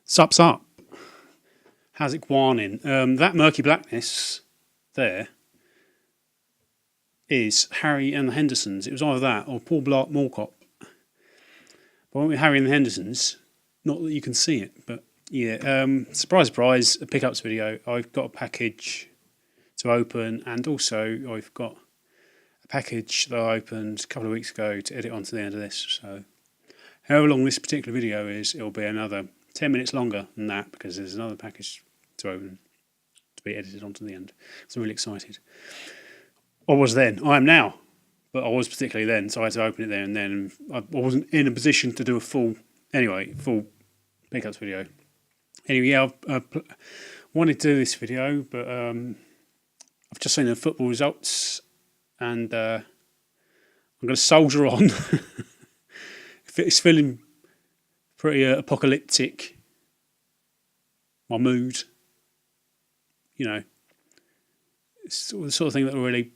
Sups up. How's it going? That murky blackness there is Harry and the Hendersons. It was either that or Paul Blart Mall Cop. But I went with Harry and the Hendersons. Not that you can see it, but yeah. Surprise, surprise, a pickups video. I've got a package to open, and also I've got a package that I opened a couple of weeks ago to edit onto the end of this. So however long this particular video is, it'll be another 10 minutes longer than that because there's another package to open to be edited onto the end. So I'm really excited. I was then, I am now, but I was particularly then, so I had to open it there and then. I wasn't in a position to do a full pickups video. Anyway, yeah, I wanted to do this video, but I've just seen the football results and I'm going to soldier on. It's feeling pretty apocalyptic, my mood, you know, it's the sort of thing that will really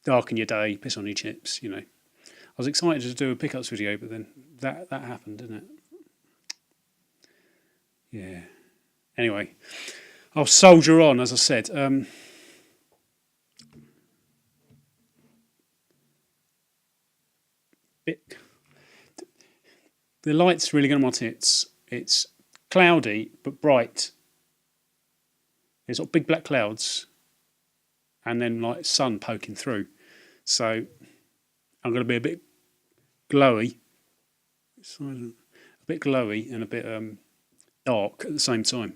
darken your day, piss on your chips, you know. I was excited to do a pickups video, but then that happened, didn't it? Yeah. Anyway, I'll soldier on, as I said. The light's really going on my tits. It's cloudy but bright. There's got big black clouds and then like sun poking through. So I'm going to be a bit glowy. A bit glowy and a bit dark at the same time.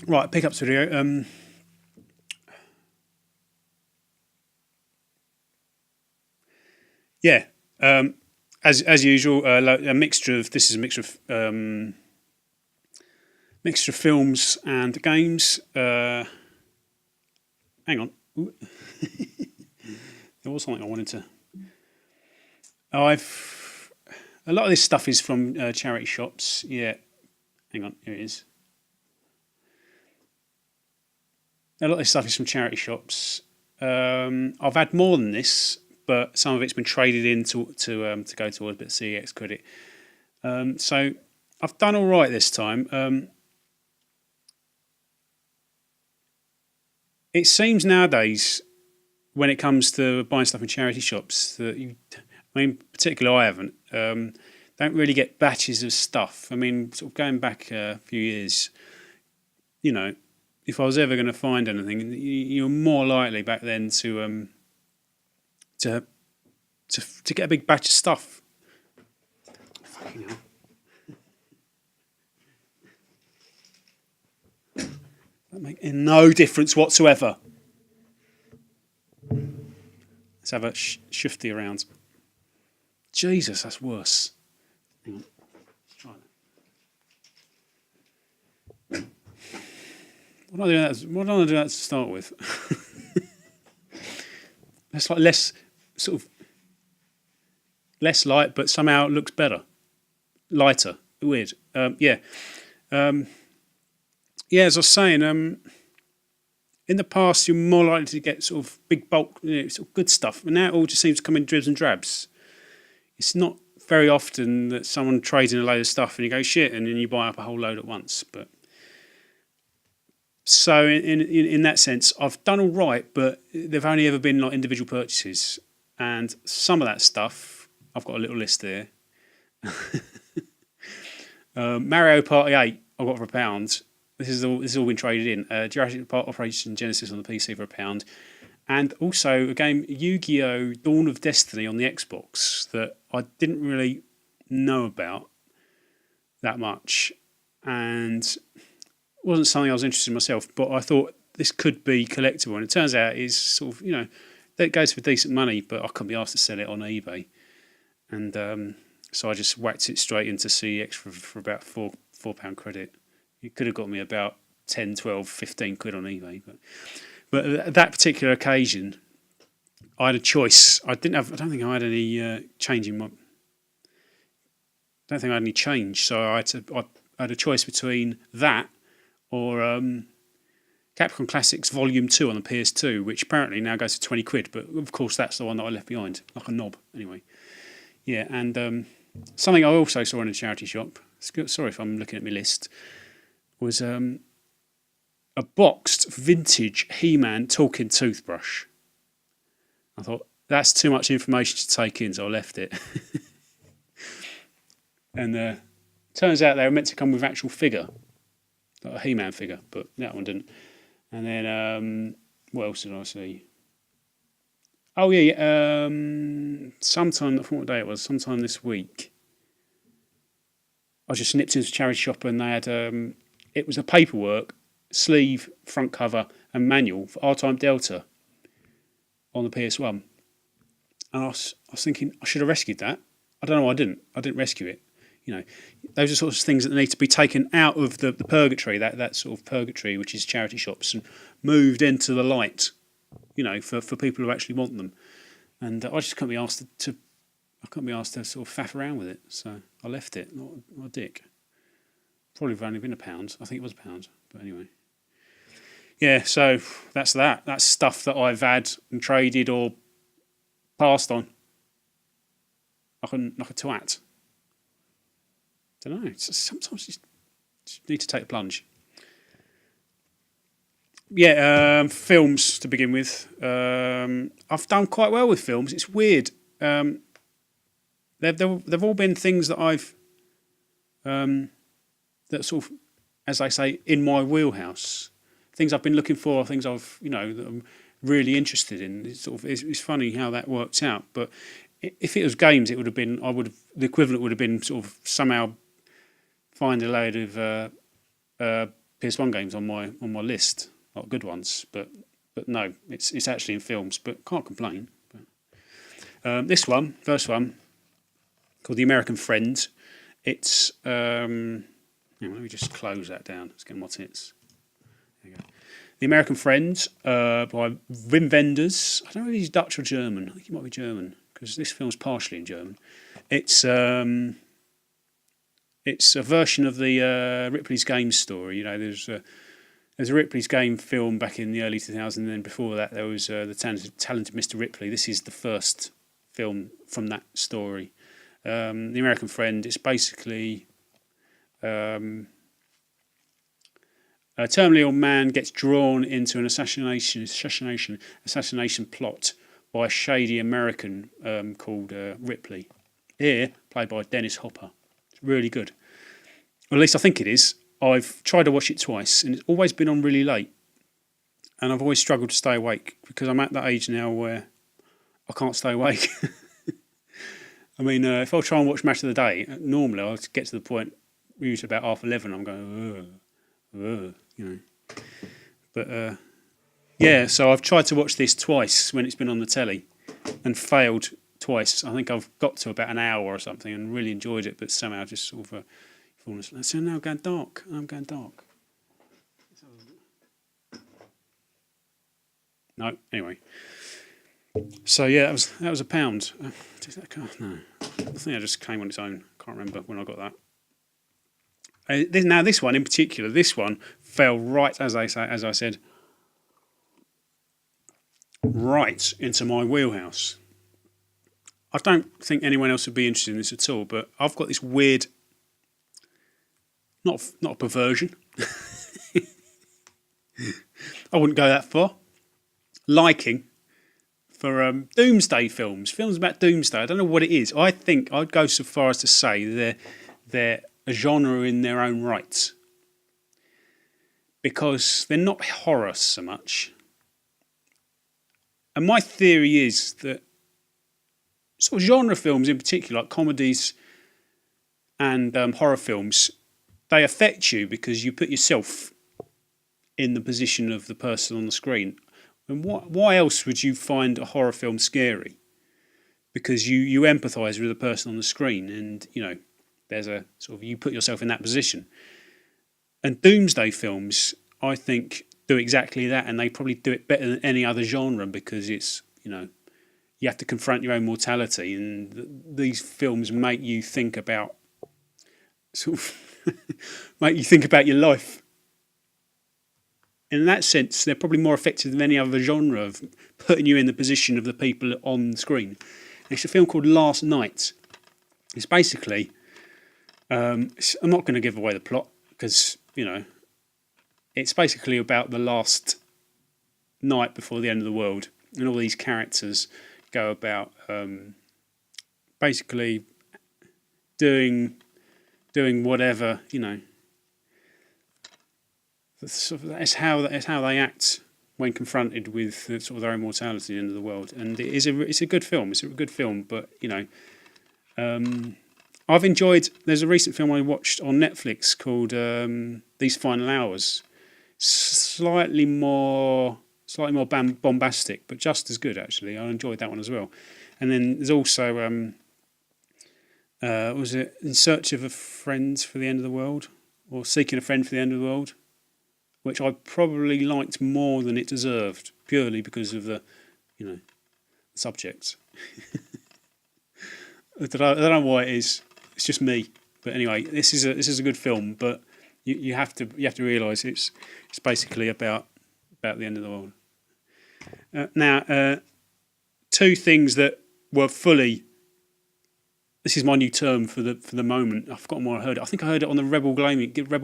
Right, pickups video. Yeah, as usual, a mixture of mixture of films and games. Hang on, there was something I wanted to. A lot of this stuff is from charity shops. Yeah, hang on, here it is. A lot of this stuff is from charity shops. I've had more than this, but some of it's been traded in to go towards a bit of CEX credit. So I've done all right this time. It seems nowadays, when it comes to buying stuff in charity shops, that particularly I haven't, don't really get batches of stuff. I mean, sort of going back a few years, you know, if I was ever going to find anything, you're more likely back then to get a big batch of stuff. Fucking hell. That makes no difference whatsoever. Let's have a shifty around. Jesus, that's worse. Hang on. Let's try that. What do I do that to start with? That's like less light, but somehow it looks better, lighter. Weird. Yeah. As I was saying, in the past you're more likely to get sort of big bulk, sort of good stuff, and now it all just seems to come in dribs and drabs. It's not very often that someone trades in a load of stuff and you go shit, and then you buy up a whole load at once. But so in that sense, I've done all right, but they've only ever been like individual purchases, and some of that stuff I've got a little list there. Mario Party 8 I got for £1. This is all been traded in. Jurassic Park Operation Genesis on the PC for £1, and also a game Yu-Gi-Oh! Dawn of Destiny on the Xbox that I didn't really know about that much, and wasn't something I was interested in myself. But I thought this could be collectible, and it turns out it's sort of that goes for decent money, but I couldn't be asked to sell it on eBay, and so I just whacked it straight into CEX for about £4 credit. It could have got me about 10, 12, 15 quid on eBay. But at that particular occasion, I had a choice. I don't think I had any change in my... I don't think I had any change. So I had a choice between that or Capcom Classics Volume 2 on the PS2, which apparently now goes for 20 quid. But of course, that's the one that I left behind, like a knob. Anyway, Yeah, and something I also saw in a charity shop. Sorry if I'm looking at my list. Was a boxed vintage He-Man talking toothbrush. I thought that's too much information to take in, so I left it. And turns out they were meant to come with actual figure, like a He-Man figure, but that one didn't. And then what else did I see? Oh yeah, sometime I forgot what day it was. Sometime this week, I just nipped into a charity shop and they had it was a paperwork sleeve, front cover, and manual for R-Type Delta on the PS1. And I was thinking I should have rescued that. I don't know why I didn't. I didn't rescue it. Those are sorts of things that need to be taken out of the purgatory, that sort of purgatory, which is charity shops, and moved into the light, for people who actually want them. And I just couldn't be asked to sort of faff around with it, so I left it. Not a dick. Probably have only been £1. I think it was £1, but anyway. Yeah, so that's that. That's stuff that I've had and traded or passed on. Like a twat. Don't know. Sometimes you just need to take a plunge. Yeah, films to begin with. I've done quite well with films. It's weird. They've all been things that I've that sort of, as I say, in my wheelhouse. Things I've been looking for, things I've that I'm really interested in. It's funny how that works out. But if it was games, it would have been the equivalent would have been sort of somehow find a load of PS1 games on my list, not good ones, but no, it's actually in films. But can't complain. But, this one, first one, called The American Friend. It's let me just close that down. Let's get my tits. There you go. The American Friend by Wim Wenders. I don't know if he's Dutch or German. I think he might be German because this film's partially in German. It's a version of the Ripley's Game story. There's a Ripley's Game film back in the early 2000s, and then before that there was the talented Mr. Ripley. This is the first film from that story. The American Friend. It's basically a terminally ill man gets drawn into an assassination plot by a shady American called Ripley. Here, played by Dennis Hopper. It's really good. Or at least I think it is. I've tried to watch it twice, and it's always been on really late. And I've always struggled to stay awake because I'm at that age now where I can't stay awake. I mean, if I try and watch Match of the Day, normally I'll get to the point, usually about 11:30, I'm going, But, yeah, so I've tried to watch this twice when it's been on the telly and failed twice. I think I've got to about an hour or something and really enjoyed it, but somehow just sort of fallen asleep. So now I'm going dark. No, anyway. So yeah, that was £1. Did that come? No, I think I just came on its own. Can't remember when I got that. Now this one in particular, fell right as I said, right into my wheelhouse. I don't think anyone else would be interested in this at all, but I've got this weird, not a perversion. I wouldn't go that far. Liking for doomsday films about doomsday. I don't know what it is. I think I'd go so far as to say they're a genre in their own right, because they're not horror so much. And my theory is that sort of genre films in particular, like comedies and horror films, they affect you because you put yourself in the position of the person on the screen. And why else would you find a horror film scary? Because you empathise with the person on the screen, and there's a sort of, you put yourself in that position. And doomsday films, I think, do exactly that, and they probably do it better than any other genre because it's you have to confront your own mortality, and these films make you think about your life. In that sense, they're probably more effective than any other genre of putting you in the position of the people on the screen. It's a film called Last Night, It's basically, I'm not going to give away the plot because, it's basically about the last night before the end of the world, and all these characters go about basically doing whatever, That's how they act when confronted with sort of their immortality at the end of the world. And it's a good film. It's a good film, but I've enjoyed. There's a recent film I watched on Netflix called These Final Hours. Slightly more bombastic, but just as good actually. I enjoyed that one as well. And then there's also was it In Search of a Friend for the End of the World, or Seeking a Friend for the End of the World, which I probably liked more than it deserved, purely because of the subject. I don't know why it is. It's just me. But anyway, this is a good film, but you have to realise it's basically about the end of the world. Now, two things that were fully. This is my new term for the moment. I've forgotten where I heard it. I think I heard it on the Rebel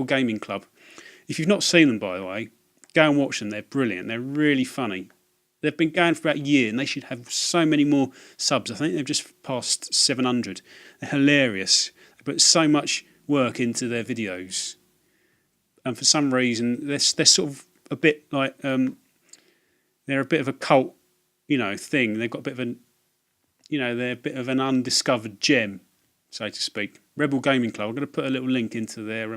Gaming Club. If you've not seen them, by the way, go and watch them. They're brilliant. They're really funny. They've been going for about a year, and they should have so many more subs. I think they've just passed 700. They're hilarious. They put so much work into their videos, and for some reason, they're sort of a bit like they're a bit of a cult, thing. They've got a bit of an, they're a bit of an undiscovered gem, so to speak. Rebel Gaming Club. I'm going to put a little link into their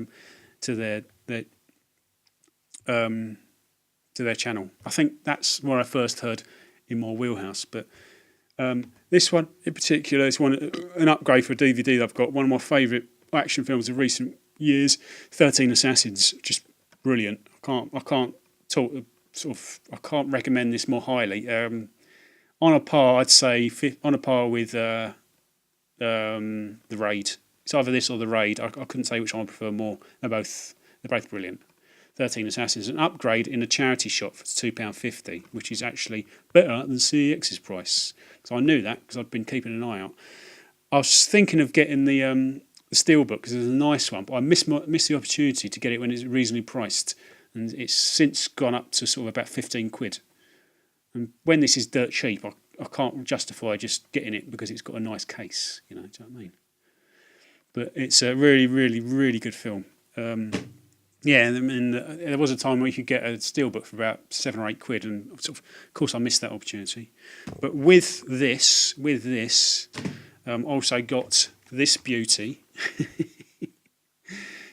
channel. I think that's where I first heard in my wheelhouse. But this one in particular is an upgrade for a DVD that I've got. One of my favourite action films of recent years, 13 Assassins. Just brilliant. I can't recommend this more highly. On a par, I'd say on a par with the Raid. It's either this or the Raid. I couldn't say which one I prefer more. They're both brilliant. 13 Assassins, an upgrade in a charity shop for £2.50, which is actually better than CEX's price. So I knew that because I'd been keeping an eye out. I was thinking of getting the Steelbook because it's a nice one, but I missed the opportunity to get it when it's reasonably priced, and it's since gone up to sort of about £15. And when this is dirt cheap, I can't justify just getting it because it's got a nice case. Do you know what I mean? But it's a really, really, really good film. Yeah, and there was a time where you could get a Steelbook for about £7 or £8, and of course I missed that opportunity. But with this, also got this beauty,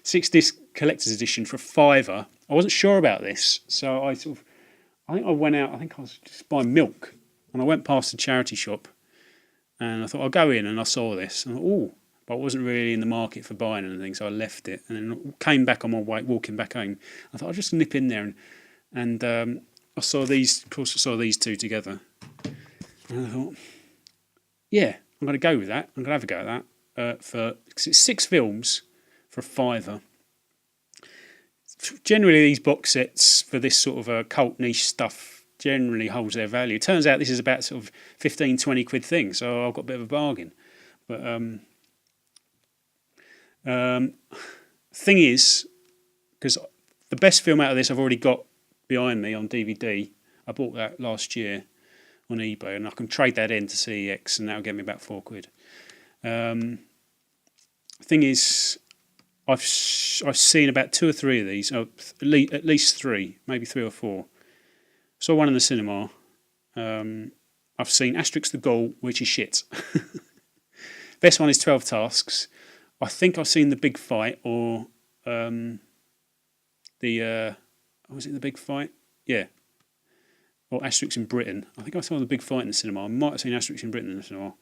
6-disc collector's edition for £5. I wasn't sure about this, so I think I went out. I think I was just buying milk, and I went past the charity shop, and I thought I'll go in, and I saw this, and I thought, but I wasn't really in the market for buying anything, so I left it, and then came back on my way, walking back home. I thought I'll just nip in there, and I saw these. Of course, I saw these two together, and I thought, yeah, I'm going to go with that. I'm going to have a go at that because it's 6 films for £5. Generally, these box sets for this sort of cult niche stuff generally holds their value. It turns out this is about sort of 15, 20 quid thing, so I've got a bit of a bargain. But thing is, because the best film out of this I've already got behind me on DVD. I bought that last year on eBay, and I can trade that in to CEX, and that'll get me about £4. Thing is, I've seen about 2 or 3 of these, at least 3, maybe 3 or 4. Saw one in the cinema. I've seen Asterix the Gaul, which is shit. Best one is 12 Tasks. I think I've seen The Big Fight, or was it The Big Fight? Yeah. Or Asterix in Britain. I think I saw The Big Fight in the cinema. I might have seen Asterix in Britain in the cinema.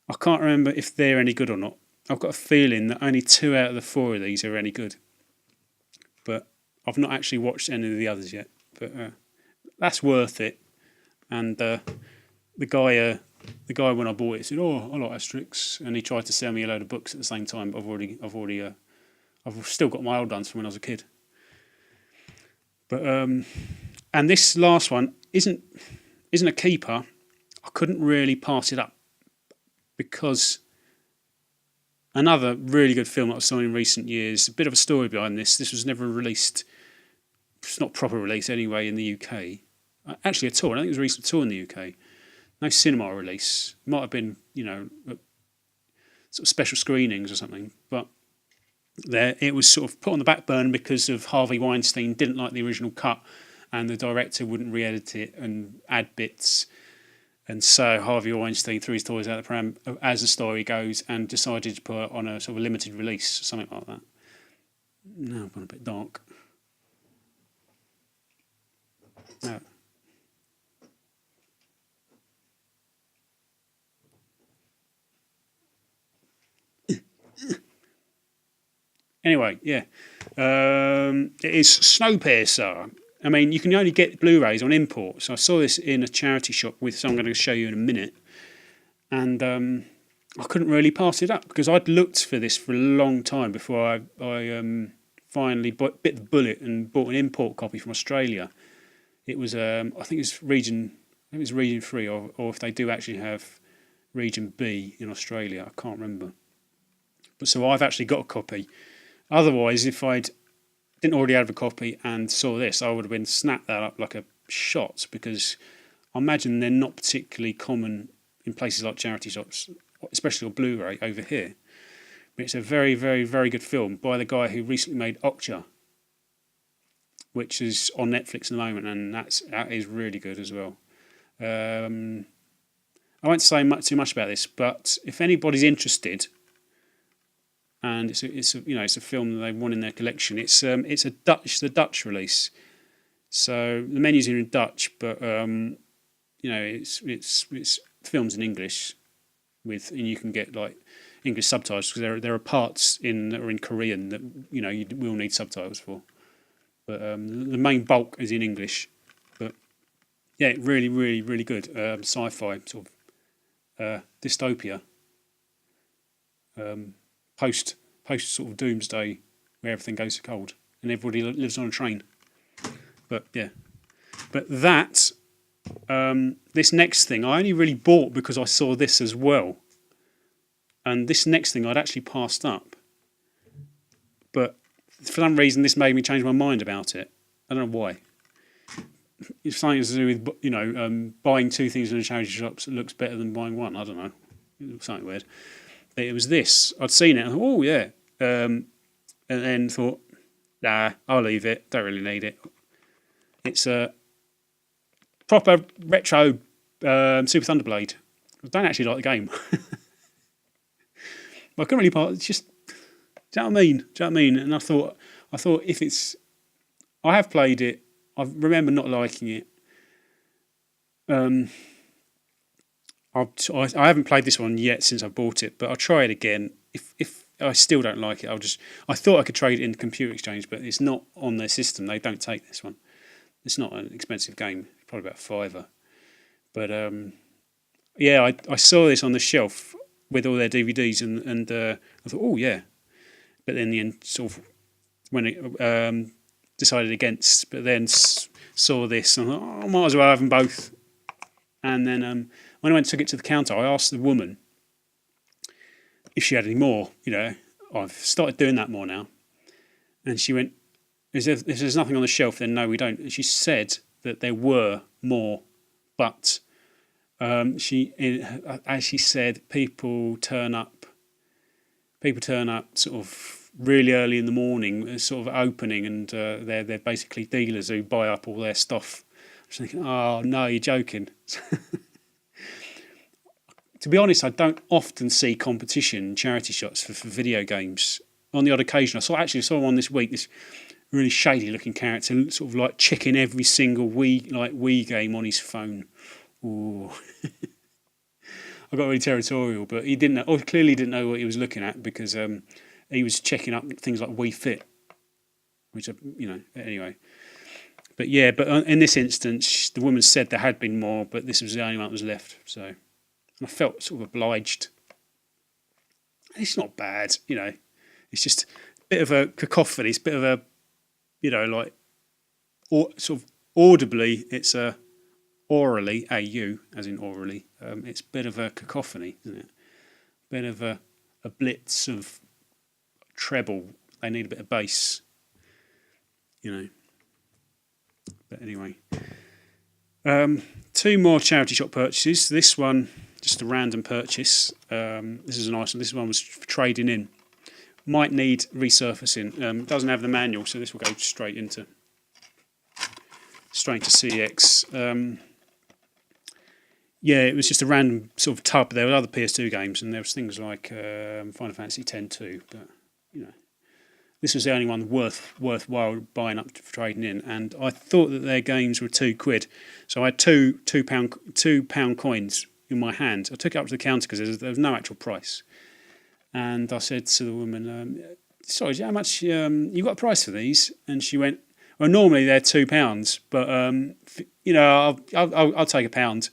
I can't remember if they're any good or not. I've got a feeling that only 2 out of the 4 of these are any good. But I've not actually watched any of the others yet. But that's worth it. And the guy when I bought it said, "Oh, I like Asterix," and he tried to sell me a load of books at the same time. But I've still got my old ones from when I was a kid. But and this last one isn't a keeper. I couldn't really pass it up because Another really good film that I saw in recent years. A bit of a story behind this. This was never released. It's not proper release anyway in the UK. Actually, at all. I think it was released at all in the UK. No cinema release. Might have been, sort of special screenings or something. But there, it was sort of put on the back burner because of Harvey Weinstein didn't like the original cut, and the director wouldn't re-edit it and add bits. And so Harvey Weinstein threw his toys out the pram, as the story goes, and decided to put it on a sort of limited release, something like that. Now I've gone a bit dark. No. Anyway, yeah. It is Snowpiercer. I mean, you can only get Blu-rays on import. So I saw this in a charity shop with some I'm going to show you in a minute. And I couldn't really pass it up because I'd looked for this for a long time before I finally bit the bullet and bought an import copy from Australia. It was, I think it's region 3, or if they do actually have region B in Australia. I can't remember. But so I've actually got a copy. Otherwise, if I didn't already have a copy and saw this, I would have been snapped that up like a shot, because I imagine they're not particularly common in places like charity shops, especially on Blu-ray over here. But it's a very, very, very good film by the guy who recently made Okja, which is on Netflix at the moment, and that is really good as well. I won't say too much about this, but if anybody's interested, and it's a film that they want in their collection. It's the Dutch release, so the menus are in Dutch, but it's films in English and you can get like English subtitles, because there are parts that are in Korean that you will need subtitles for, but the main bulk is in English. But yeah, really, really, really good sci-fi sort of dystopia. Post sort of doomsday, where everything goes to cold and everybody lives on a train. But yeah, but that this next thing I only really bought because I saw this as well, and this next thing I'd actually passed up, but for some reason this made me change my mind about it. I don't know why. It's something to do with buying two things in a charity shop that looks better than buying one. I don't know, something weird. It was this. I'd seen it. I thought, oh yeah, and then thought, nah, I'll leave it. Don't really need it. It's a proper retro Super Thunderblade. I don't actually like the game. I couldn't really it's just, do you know what I mean? Do you know what I mean? And I thought if it's, I have played it. I remember not liking it. I haven't played this one yet since I bought it, but I'll try it again. If I still don't like it, I thought I could trade it in the computer exchange, but it's not on their system. They don't take this one. It's not an expensive game. It's probably about £5. But yeah, I saw this on the shelf with all their DVDs, and I thought, oh yeah. But then in the end, sort of when it decided against, but then saw this, and I thought, oh, I might as well have them both. And then when I went and took it to the counter, I asked the woman if she had any more. I've started doing that more now. And she went, if there's nothing on the shelf, then no, we don't. And she said that there were more, but as she said, people turn up sort of really early in the morning, sort of opening, and they're basically dealers who buy up all their stuff. I was thinking, oh no, you're joking. To be honest, I don't often see competition in charity shops for video games. On the odd occasion, I saw one this week. This really shady looking character, sort of like checking every single Wii game on his phone. Ooh. I got really territorial, but he clearly didn't know what he was looking at, because he was checking up things like Wii Fit, which anyway. But yeah, in this instance, the woman said there had been more, but this was the only one that was left. So I felt sort of obliged. It's not bad, It's just a bit of a cacophony. It's a bit of a, sort of audibly, it's a orally, AU, as in orally. It's a bit of a cacophony, isn't it? Bit of a a blitz of treble. They need a bit of bass, you know. But anyway, 2 more charity shop purchases. This one, just a random purchase. This is a nice one. This one was for trading in. Might need resurfacing. It doesn't have the manual, so this will go straight into CX. Yeah, it was just a random sort of tub. There were other PS2 games, and there was things like Final Fantasy X too. But you know, this was the only one worthwhile buying up for trading in. And I thought that their games were £2, so I had £2 coins in my hand. I took it up to the counter because there was no actual price. And I said to the woman, "Sorry, how much you got a price for these?" And she went, "Well, normally they're £2, but you know, I'll take £1."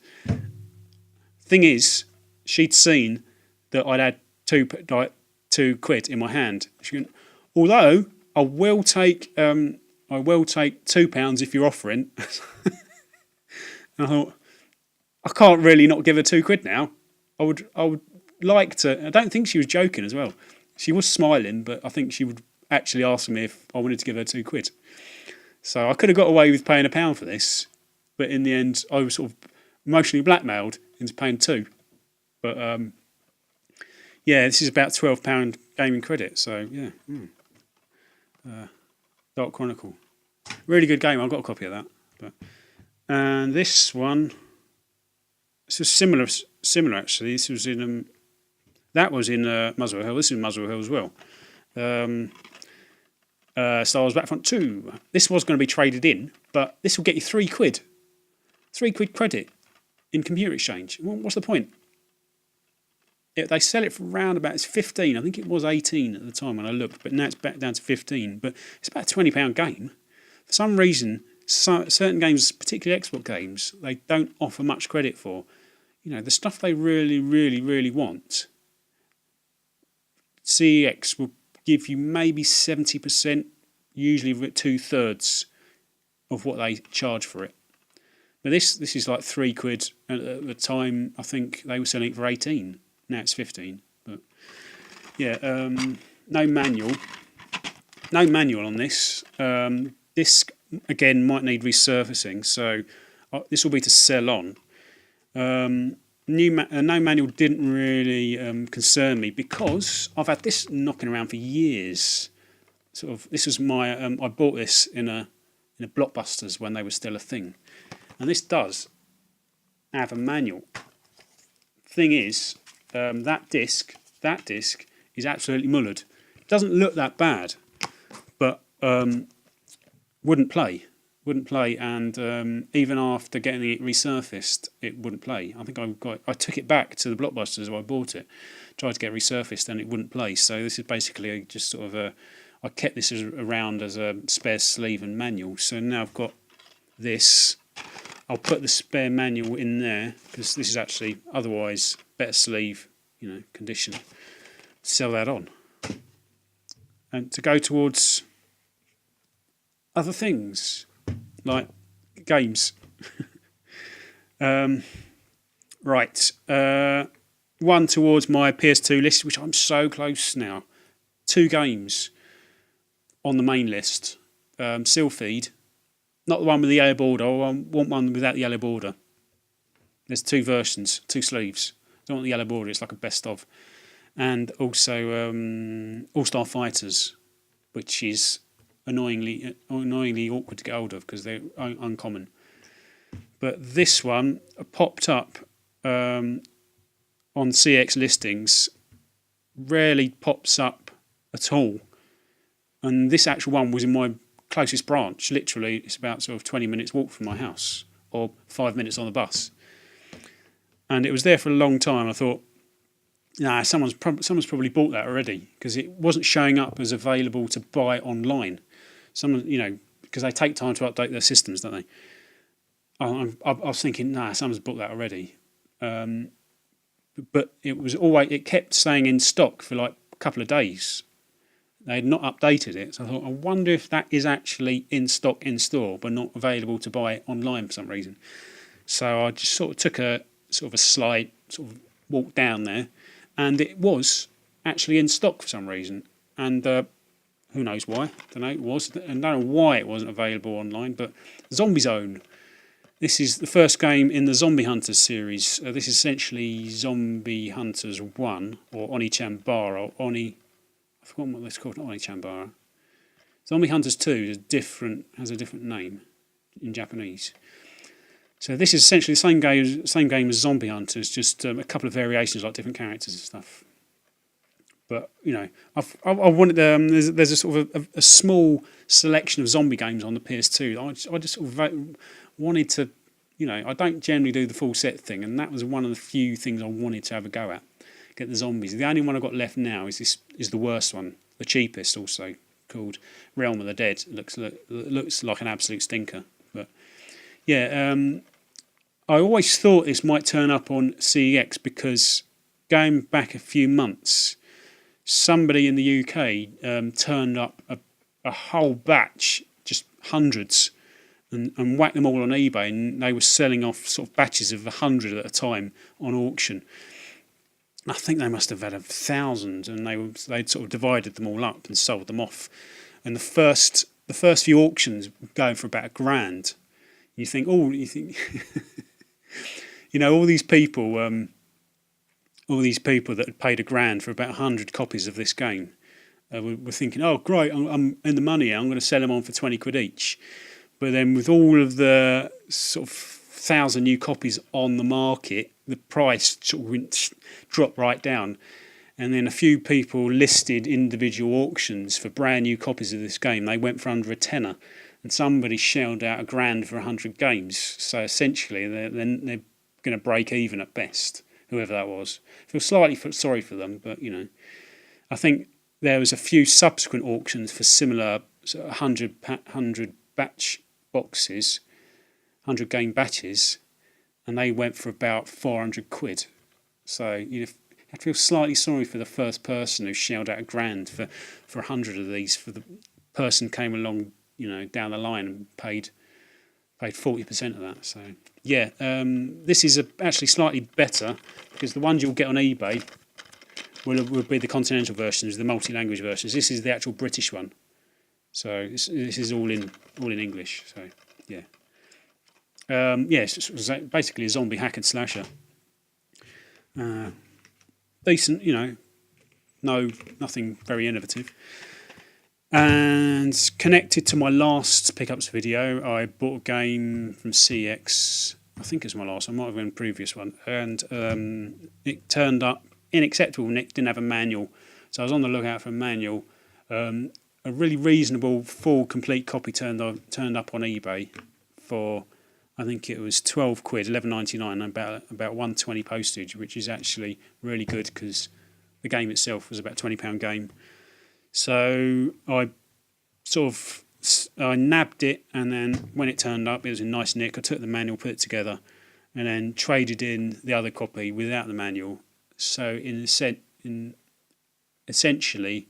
Thing is, she'd seen that I'd had £2 in my hand. She went, "Although I will take £2 if you're offering." And I thought, I can't really not give her £2 now. I would like to. I don't think she was joking as well. She was smiling, but I think she would actually ask me if I wanted to give her £2. So I could have got away with paying £1 for this, but in the end, I was sort of emotionally blackmailed into paying £2. But yeah, this is about £12 gaming credit. So yeah, Dark Chronicle, really good game. I've got a copy of that. And this one, this was similar actually. This was in that was in Muswell Hill. This is in Muswell Hill as well. Star Wars Battlefront 2. This was going to be traded in, but this will get you £3. £3 credit in Computer Exchange. What's the point? They sell it for around about, it's 15. I think it was 18 at the time when I looked, but now it's back down to 15. But it's about a £20 game. For some reason, certain games, particularly Xbox games, they don't offer much credit for. You know, the stuff they really, really, really want, CEX will give you maybe 70%, usually 2/3 of what they charge for it. But this is like £3. At the time, I think they were selling it for 18. Now it's 15. But yeah, no manual on this. This again might need resurfacing, so this will be to sell on. No manual didn't really concern me because I've had this knocking around for years. Sort of, this was my I bought this in a Blockbusters when they were still a thing, and this does have a manual. Thing is, that disc is absolutely mullered. It doesn't look that bad, but wouldn't play, and even after getting it resurfaced, it wouldn't play. I think I took it back to the Blockbusters where I bought it, tried to get it resurfaced, and it wouldn't play. So this is basically just sort of I kept this around as a spare sleeve and manual. So now I've got this. I'll put the spare manual in there because this is actually otherwise better sleeve, condition. Sell that on, and to go towards other things like games. Right, one towards my PS2 list, which I'm so close now. 2 games on the main list. Sealfeed, not the one with the yellow border. I want one without the yellow border. There's 2 versions, 2 sleeves. I don't want the yellow border. It's like a best of. And also All-Star Fighters, which is annoyingly awkward to get hold of because they're uncommon. But this one popped up on CX listings. Rarely pops up at all. And this actual one was in my closest branch. Literally, it's about sort of 20 minutes walk from my house, or 5 minutes on the bus. And it was there for a long time. I thought, nah, someone's probably bought that already because it wasn't showing up as available to buy online. Someone, because they take time to update their systems, don't they? I was thinking, nah, someone's bought that already. But it kept staying in stock for like a couple of days. They had not updated it, so I thought, I wonder if that is actually in stock in store, but not available to buy online for some reason. So I just sort of took a slight sort of walk down there, and it was actually in stock for some reason, and who knows why? Don't know. It was, and don't know why it wasn't available online. But Zombie Zone. This is the first game in the Zombie Hunters series. This is essentially Zombie Hunters 1, or Oni Chambara, or Oni... I've forgotten what it's called, not Oni Chambara. Zombie Hunters 2 has a different name in Japanese. So this is essentially the same game as Zombie Hunters, just a couple of variations, like different characters and stuff. But you know, I wanted there's a sort of a small selection of zombie games on the PS2. I just sort of wanted to, you know, I don't generally do the full set thing, and that was one of the few things I wanted to have a go at. Get the zombies. The only one I've got left now is the worst one, the cheapest, also called Realm of the Dead. It looks like an absolute stinker. But yeah, I always thought this might turn up on CEX because going back a few months, somebody in the UK turned up a whole batch, just hundreds, and whacked them all on eBay, and they were selling off sort of batches of 100 at a time on auction. I think they must have had 1,000, and they'd sort of divided them all up and sold them off. And the first few auctions were going for about £1,000. You think, you know, all these people that had paid £1,000 for about 100 copies of this game were thinking, oh great, I'm in the money, I'm going to sell them on for 20 quid each. But then with all of the sort of 1,000 new copies on the market, the price sort of dropped right down. And then a few people listed individual auctions for brand new copies of this game. They went for under a tenner, and somebody shelled out £1,000 for 100 games. So essentially, they're going to break even at best, whoever that was. I feel slightly sorry for them, but you know, I think there was a few subsequent auctions for similar sort of 100 batch boxes, 100 game batches, and they went for about 400 quid. So you know, I feel slightly sorry for the first person who shelled out £1,000 for 100 of these. For the person came along, you know, down the line and paid 40% of that. So yeah, this is actually slightly better because the ones you'll get on eBay will be the continental versions, the multi-language versions. This is the actual British one. So this is all in English. So yeah, it's basically a zombie hack and slasher. Decent, you know, nothing very innovative. And connected to my last pickups video, I bought a game from CX. I think it's my last. I might have been a previous one, and it turned up unacceptable. Nick didn't have a manual, so I was on the lookout for a manual. A really reasonable, full, complete copy turned up on eBay for, I think it was 12 quid, 11.99, about 120 postage, which is actually really good because the game itself was about £20 game. So I nabbed it, and then when it turned up, it was in nice nick. I took the manual, put it together, and then traded in the other copy without the manual. So essentially,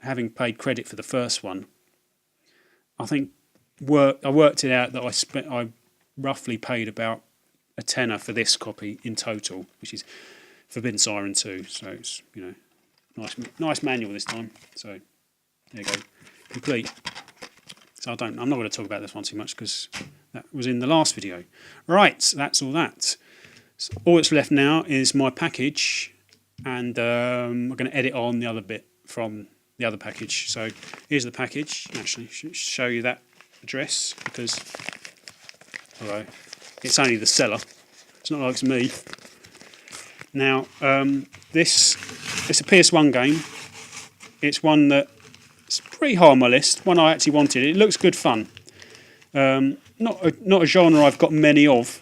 having paid credit for the first one, I think I worked it out that I roughly paid about a tenner for this copy in total, which is Forbidden Siren 2. So it's, you know, nice manual this time. So there you go, complete. So I'm not going to talk about this one too much because that was in the last video. Right, so that's all that. So all that's left now is my package, and I'm going to edit on the other bit from the other package. So here's the package. Actually, show you that address because, although it's only the seller, it's not like it's me. Now, it's a PS1 game. It's one that's pretty high on my list. One I actually wanted. It looks good fun. Not a genre I've got many of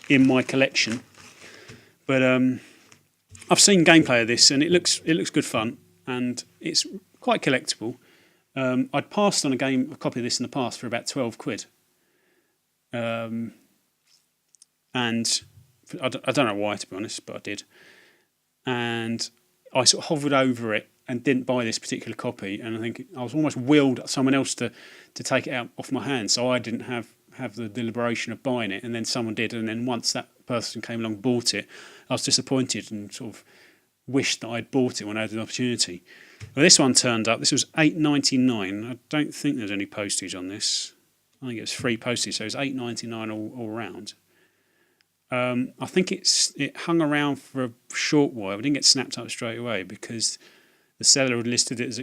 in my collection, but I've seen gameplay of this, and it looks good fun, and it's quite collectible. I'd passed on a copy of this in the past for about 12 quid. And I don't know why, to be honest, but I did. And I sort of hovered over it and didn't buy this particular copy, and I think I was almost willed someone else to take it out off my hands, so I didn't have the deliberation of buying it, and then someone did, and then once that person came along and bought it, I was disappointed and sort of wished that I'd bought it when I had an opportunity. Well, this one turned up. This was $8.99. I don't think there's any postage on this. I think it was free postage, so it was $8.99 all round. I think it hung around for a short while. It didn't get snapped up straight away because the seller had listed it as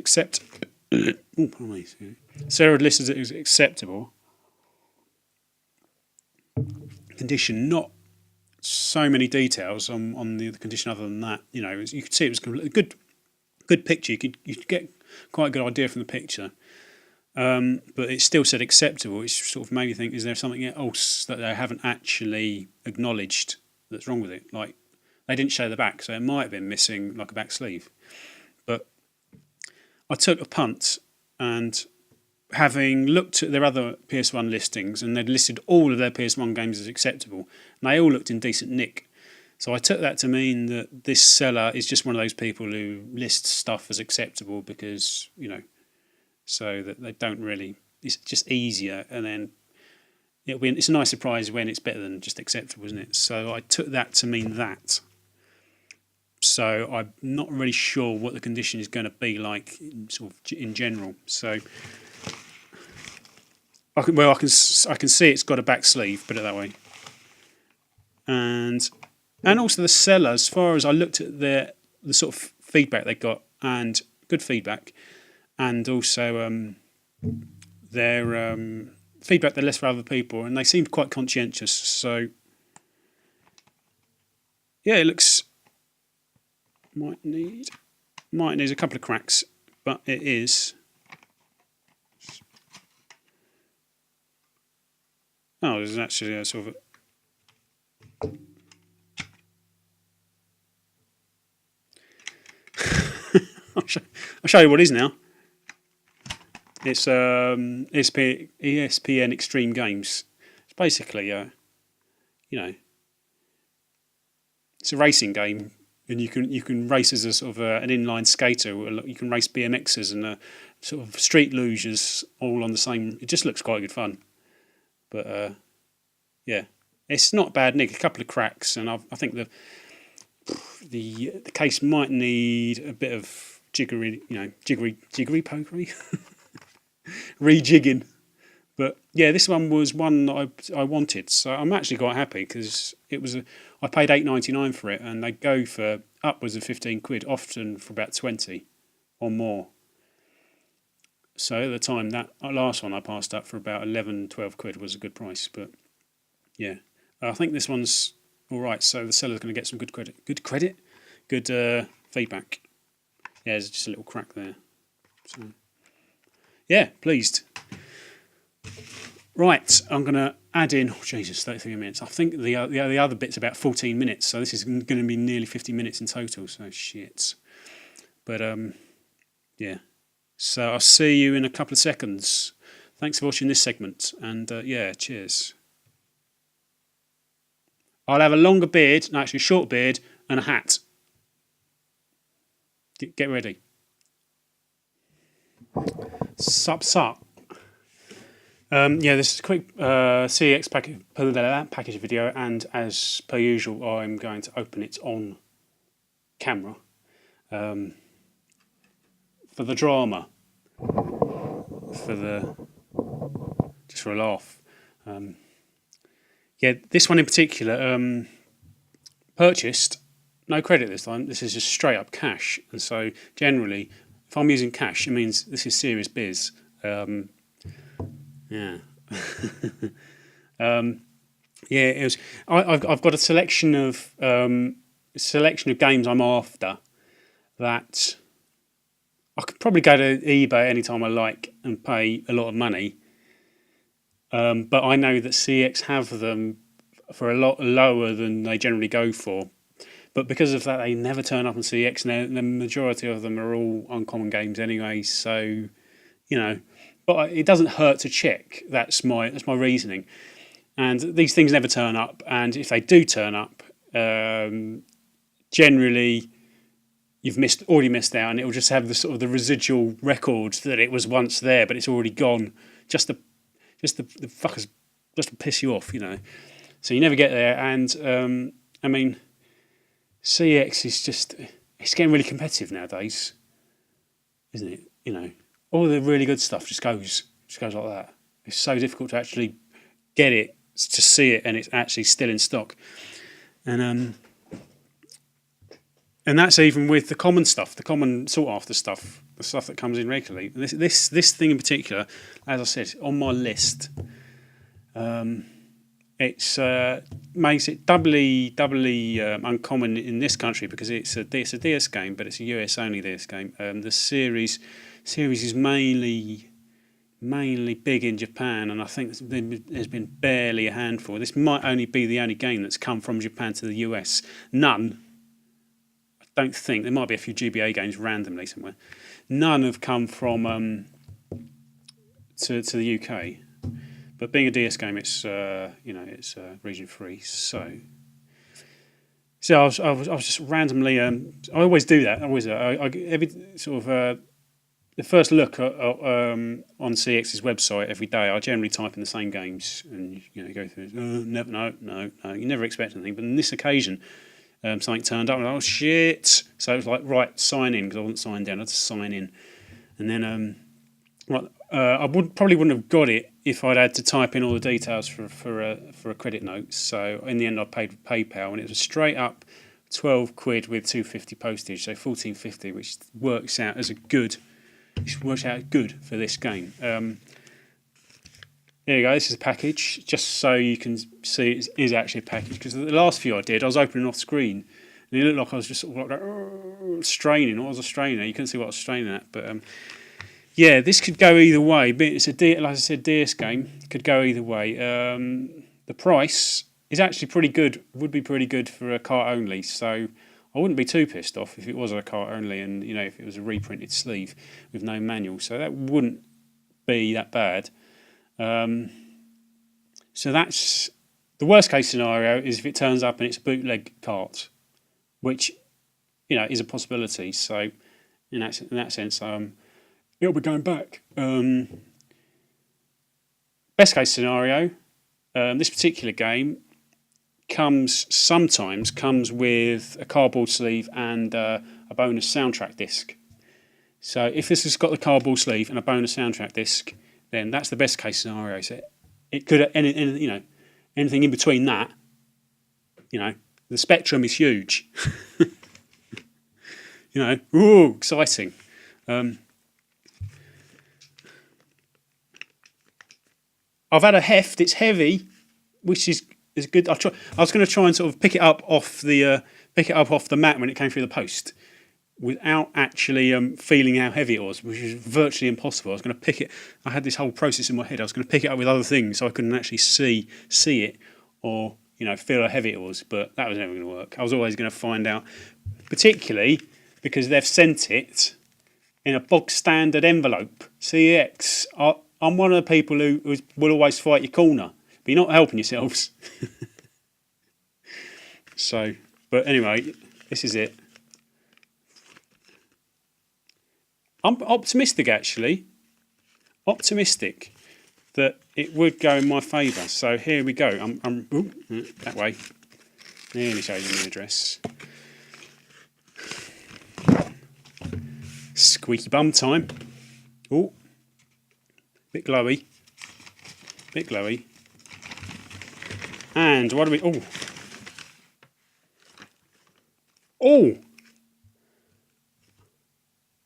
Seller had listed it as acceptable condition. Not so many details on the condition other than that. You know, you could see it was a good picture. You could get quite a good idea from the picture. But it still said acceptable, which sort of made me think, is there something else that they haven't actually acknowledged that's wrong with it? Like, they didn't show the back, so it might have been missing like a back sleeve. But I took a punt, and having looked at their other PS1 listings, and they'd listed all of their PS1 games as acceptable, and they all looked in decent nick. So I took that to mean that this seller is just one of those people who lists stuff as acceptable because, you know, so that they don't really, it's just easier, and then it's a nice surprise when it's better than just acceptable, isn't it? So I took that to mean that. So I'm not really sure what the condition is going to be like in general. So I can see it's got a back sleeve, put it that way, and also the seller, as far as I looked at the sort of feedback they got, and good feedback. And also their feedback they left for other people, and they seemed quite conscientious. So yeah, it looks might need a couple of cracks, but it is. Oh, there's actually a sort of I'll show you what it is now. It's ESPN Extreme Games. It's basically, you know, it's a racing game, and you can race as a sort of an inline skater. You can race BMXers and sort of street luges all on the same. It just looks quite good fun. But yeah, it's not bad nick. A couple of cracks, and I think the case might need a bit of jiggery pokery. Rejigging, but yeah, this one was one that I wanted, so I'm actually quite happy because I paid $8.99 for it, and they go for upwards of 15 quid, often for about 20 or more. So at the time, that last one I passed up for about 11-12 quid was a good price. But yeah, I think this one's all right. So the seller's going to get some good feedback. Yeah, there's just a little crack there. So yeah, pleased. Right, I'm going to add in, 33 minutes. I think the other bit's about 14 minutes, so this is going to be nearly 50 minutes in total, so shit. But, yeah. So I'll see you in a couple of seconds. Thanks for watching this segment, and yeah, cheers. I'll have a longer beard, no, actually a short beard, and a hat. Get ready. Sup. Yeah, this is a quick CEX package video, and as per usual, I'm going to open it on camera for the drama, just for a laugh. Yeah, this one in particular, purchased, no credit this time. This is just straight up cash, and so generally, if I'm using cash, it means this is serious biz. Yeah. Yeah, it was. I've got a selection of games I'm after that I could probably go to eBay anytime I like and pay a lot of money. But I know that CX have them for a lot lower than they generally go for. But because of that, they never turn up on CX, and the majority of them are all uncommon games anyway. So, you know. But it doesn't hurt to check. That's my reasoning. And these things never turn up. And if they do turn up, generally you've already missed out, and it will just have the sort of the residual record that it was once there, but it's already gone. Just the fuckers, just to piss you off, you know. So you never get there. And I mean, CX is just, it's getting really competitive nowadays, isn't it? You know, all the really good stuff just goes like that. It's so difficult to actually get it, to see it, and it's actually still in stock. And that's even with the common stuff, the common sought after stuff, the stuff that comes in regularly. This thing in particular, as I said, on my list, it's makes it doubly uncommon in this country because it's a DS game, but it's a US only DS game. The series is mainly big in Japan, and I think there's been barely a handful. This might only be the only game that's come from Japan to the US. None. Don't think there might be a few GBA games randomly somewhere. None have come from to the UK, but being a DS game, it's it's region free. So I was just randomly. I always do that. I every sort of the first look on CX's website every day. I generally type in the same games and go through. No. You never expect anything, but on this occasion. Something turned up and oh shit! So it was like right, sign in, because I wasn't signed in. I had to sign in, and then I probably wouldn't have got it if I'd had to type in all the details for a credit note. So in the end, I paid with PayPal, and it was straight up £12 with £2.50 postage, so £14.50, which works out good for this game. There you go, this is a package, just so you can see it is actually a package, because the last few I did, I was opening off screen, and it looked like I was just sort of like straining. What was I straining at? You couldn't see what I was straining at, but this could go either way. It's like I said, DS game, it could go either way. The price is actually pretty good, would be pretty good for a cart only, so I wouldn't be too pissed off if it was a cart only, and if it was a reprinted sleeve with no manual, so that wouldn't be that bad. So that's the worst case scenario, is if it turns up and it's a bootleg cart, which is a possibility. So in that sense, it'll be going back. Best case scenario, this particular game sometimes comes with a cardboard sleeve and a bonus soundtrack disc. So if this has got the cardboard sleeve and a bonus soundtrack disc, then that's the best case scenario. So it could anything in between that. The spectrum is huge. Ooh, exciting. I've had a heft. It's heavy, which is good. I was going to try and sort of pick it up off the mat when it came through the post, without actually feeling how heavy it was, which was virtually impossible. I was going to pick it. I had this whole process in my head. I was going to pick it up with other things, so I couldn't actually see it or feel how heavy it was. But that was never going to work. I was always going to find out, particularly because they've sent it in a bog standard envelope. CX. I'm one of the people who will always fight your corner, but you're not helping yourselves. So, but anyway, this is it. I'm optimistic, actually. Optimistic that it would go in my favour. So here we go. That way. Nearly shows me the address. Squeaky bum time. Oh, bit glowy. And what do we? Oh.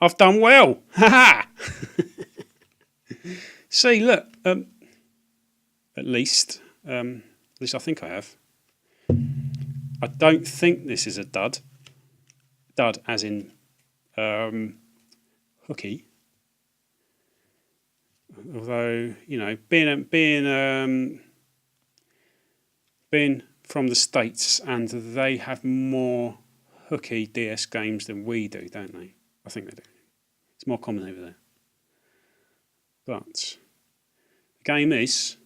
I've done well. Ha ha. See, look. At least I think I have. I don't think this is a dud. Dud, as in hooky. Although being from the States, and they have more hooky DS games than we do, don't they? I think they do. It's more common over there. But the game it's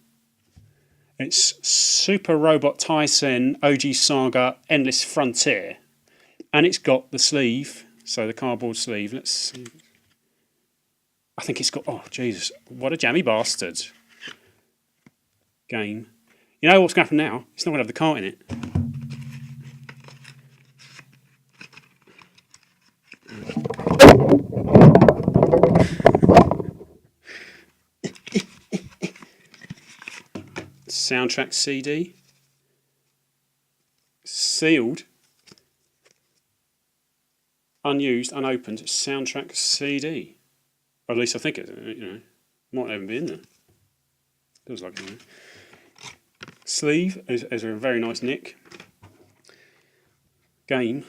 Super Robot Tyson OG Saga Endless Frontier, and it's got the sleeve, so the cardboard sleeve. Let's see. I think it's got, oh Jesus, what a jammy bastard game. You know what's going to happen now? It's not going to have the cart in it. soundtrack CD, sealed, unused, unopened soundtrack CD. Or at least I think it, might even be in there. Feels like it. Sleeve is a very nice nick. Game.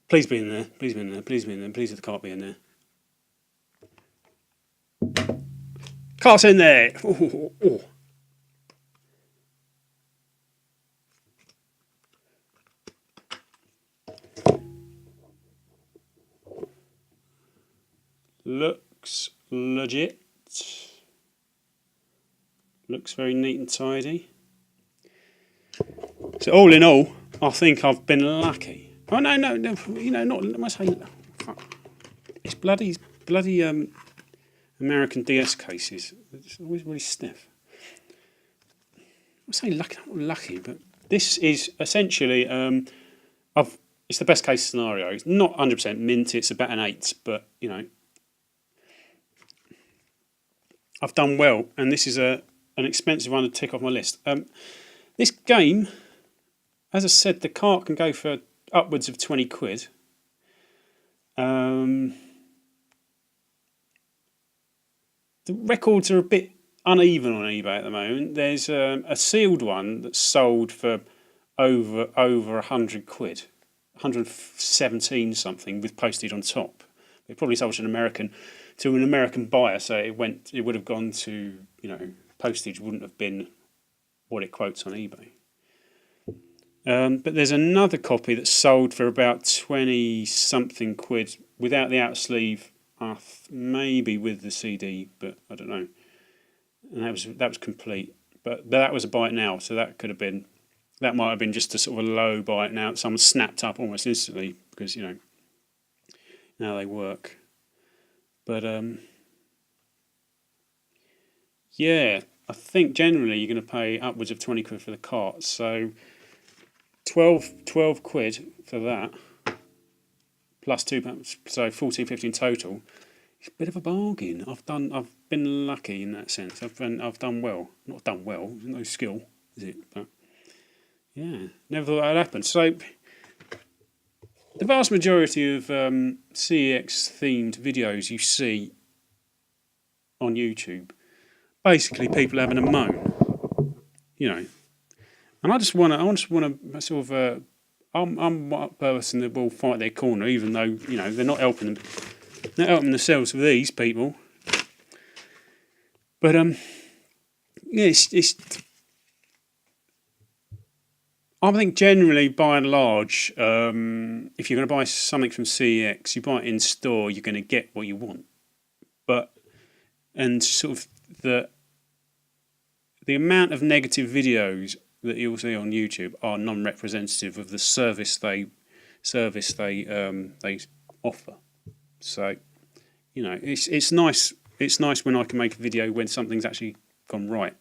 Please be in there. Please be in there. Please be in there. Please the cart be in there. Cart's in there. Oh. Looks legit. Looks very neat and tidy. So all in all, I think I've been lucky. Oh no, not. I must say, it's bloody American DS cases. It's always really stiff. I say lucky, not lucky, but this is essentially it's the best case scenario. It's not 100% mint. It's about an 8, but I've done well, and this is an expensive one to tick off my list. This game, as I said, the cart can go for upwards of 20 quid. The records are a bit uneven on eBay at the moment. There's a sealed one that's sold for over 100 quid, 117 something with postage on top. It probably sold to an American buyer, so it would have gone to, postage wouldn't have been what it quotes on eBay. But there's another copy that's sold for about 20 something quid without the outer sleeve, maybe with the CD, but I don't know. And that was complete. But that was a buy it now, so that might have been just a sort of a low buy it now. Someone snapped up almost instantly because now they work. But I think generally you're going to pay upwards of 20 quid for the cart. So 12 quid for that, plus £2, so 14, 15 total. It's a bit of a bargain. I've been lucky in that sense. I've done well. Not done well. No skill, is it? But yeah, never thought that'd happen. So the vast majority of CEX themed videos you see on YouTube, basically people having a moan, and I just want to sort of. I'm one person that will fight their corner, even though they're not helping themselves with these people. But it's. I think generally, by and large, if you're going to buy something from CEX, you buy it in store, you're going to get what you want. And sort of the amount of negative videos that you'll see on YouTube are non-representative of the service they offer. So, it's nice. It's nice when I can make a video when something's actually gone right.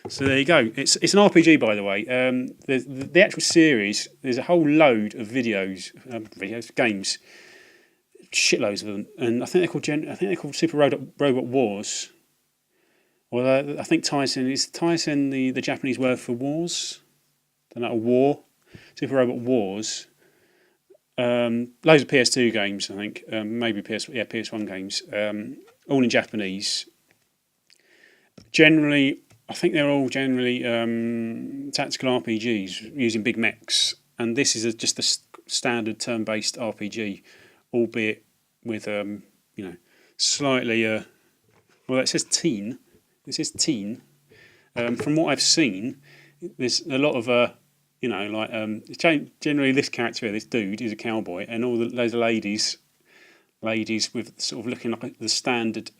So there you go. It's an RPG, by the way. The actual series, there's a whole load of games, shitloads of them, and I think they're called Super Robot Wars. Well, I think Tyson the Japanese word for wars. They're not a war. Super Robot Wars. Loads of PS2 games, I think. Maybe PS1 games. All in Japanese. Generally, I think they're all generally tactical RPGs using big mechs, and this is just a standard turn-based RPG, albeit with slightly. Well, it says teen. This is teen. From what I've seen, there's a lot of generally this character here, this dude, is a cowboy, and all those ladies with sort of looking like the standard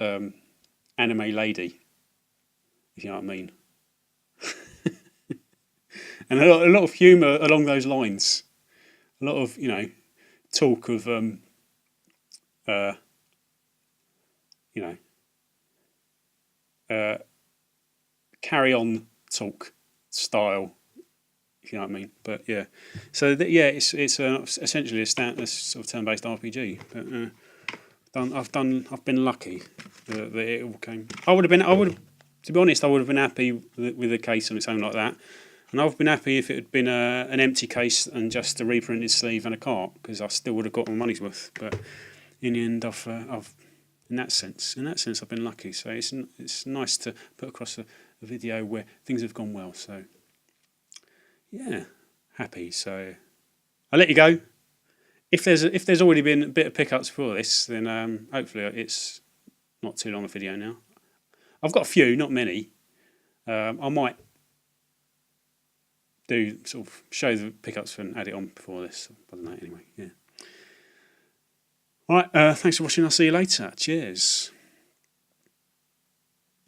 anime lady, if you know what I mean. And a lot of humour along those lines. A lot of talk of carry on talk style, if you know what I mean. But yeah, so it's essentially a sort of turn-based RPG. But I've been lucky that it all came. I would have To be honest, I would have been happy with a case on its own like that. And I've been happy if it had been an empty case and just a reprinted sleeve and a cart, because I still would have got my money's worth. But in the end, I've in that sense, I've been lucky. So it's nice to put across a video where things have gone well. So yeah, happy. So I'll let you go. If there's already been a bit of pickups for this, then hopefully it's not too long a video now. I've got a few, not many. I might do sort of show the pickups and add it on before this. I don't know. Anyway, yeah. All right. Thanks for watching. I'll see you later. Cheers.